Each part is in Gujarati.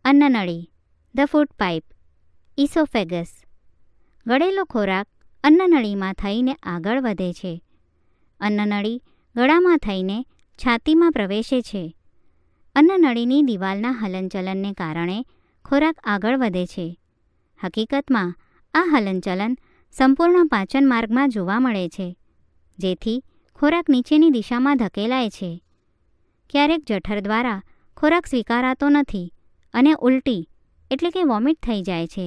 અન્નનળી, ધ ફૂડ પાઇપ, ઇસોફેગસ. ગળેલો ખોરાક અન્નનળીમાં થઈને આગળ વધે છે. અન્નનળી ગળામાં થઈને છાતીમાં પ્રવેશે છે. અન્નનળીની દિવાલના હલનચલનને કારણે ખોરાક આગળ વધે છે. હકીકતમાં આ હલનચલન સંપૂર્ણ પાચન માર્ગમાં જોવા મળે છે, જેથી ખોરાક નીચેની દિશામાં ધકેલાય છે. ક્યારેક જઠર દ્વારા ખોરાક સ્વીકારાતો નથી અને ઉલટી એટલે કે વોમિટ થઈ જાય છે.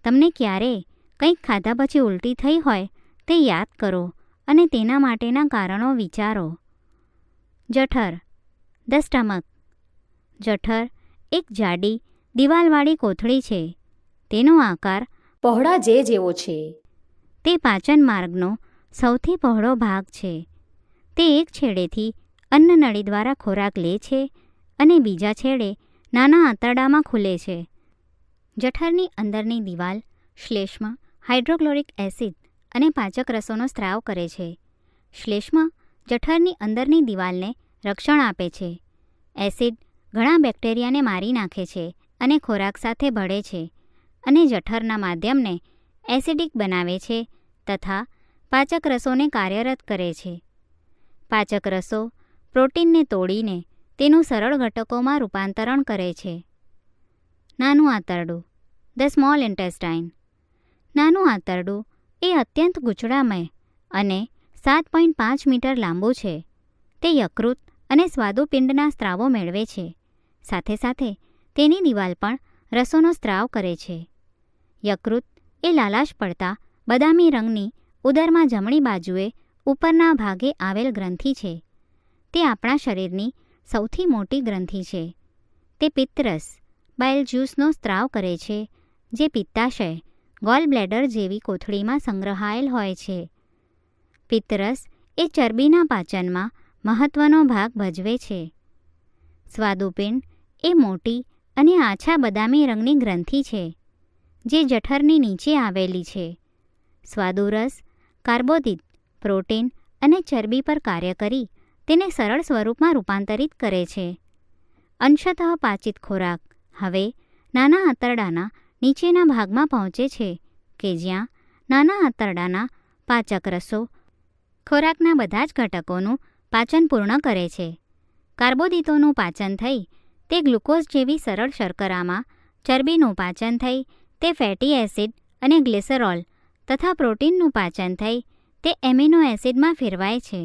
તમને ક્યારે કંઈક ખાધા પછી ઉલટી થઈ હોય તે યાદ કરો અને તેના માટેના કારણો વિચારો. જઠર, ધ સ્ટમક. જઠર એક જાડી દિવાલવાળી કોથળી છે. તેનો આકાર પહોળા જેવો છે. તે પાચન માર્ગનો સૌથી પહોળો ભાગ છે. તે એક છેડેથી અન્નનળી દ્વારા ખોરાક લે છે અને બીજા છેડે નાના આંતરડામાં ખુલે છે. જઠરની અંદરની દિવાલ શ્લેષ્મ, હાઇડ્રોક્લોરિક એસિડ અને પાચક રસોનો સ્ત્રાવ કરે છે. શ્લેષ્મ જઠરની અંદરની દિવાલને રક્ષણ આપે છે. એસિડ ઘણા બેક્ટેરિયાને મારી નાખે છે અને ખોરાક સાથે ભળે છે અને જઠરના માધ્યમને એસિડિક બનાવે છે તથા પાચક રસોને કાર્યરત કરે છે. પાચક રસો પ્રોટીનને તોડીને તેનું સરળ ઘટકોમાં રૂપાંતરણ કરે છે. નાનું આંતરડું, ધ સ્મોલ ઇન્ટેસ્ટાઇન. નાનું આંતરડું એ અત્યંત ગૂંચળામય અને 7.5 મીટર લાંબુ છે. તે યકૃત અને સ્વાદુપિંડના સ્ત્રાવો મેળવે છે. સાથે સાથે તેની દિવાલ પણ રસોનો સ્ત્રાવ કરે છે. યકૃત એ લાલાશ પડતા બદામી રંગની ઉદરમાં જમણી બાજુએ ઉપરના ભાગે આવેલ ગ્રંથિ છે. તે આપણા શરીરની સૌથી મોટી ગ્રંથિ છે. તે પિત્તરસ, બાઇલ જ્યુસનો સ્ત્રાવ કરે છે, જે પિત્તાશય, ગોલ બ્લેડર જેવી કોથળીમાં સંગ્રહાયેલ હોય છે. પિત્તરસ એ ચરબીના પાચનમાં મહત્વનો ભાગ ભજવે છે. સ્વાદુપિંડ એ મોટી અને આછા બદામી રંગની ગ્રંથિ છે, જે જઠરની નીચે આવેલી છે. સ્વાદુરસ કાર્બોદિત, પ્રોટીન અને ચરબી પર કાર્ય કરી તેને સરળ સ્વરૂપમાં રૂપાંતરિત કરે છે. અંશતઃ પાચિત ખોરાક હવે નાના આંતરડાના નીચેના ભાગમાં પહોંચે છે કે જ્યાં નાના આંતરડાના પાચક રસો ખોરાકના બધા જ ઘટકોનું પાચન પૂર્ણ કરે છે. કાર્બોદિતોનું પાચન થઈ તે ગ્લુકોઝ જેવી સરળ શર્કરામાં, ચરબીનું પાચન થઈ તે ફેટી એસિડ અને ગ્લિસરોલ તથા પ્રોટીનનું પાચન થઈ તે એમિનો એસિડમાં ફેરવાય છે.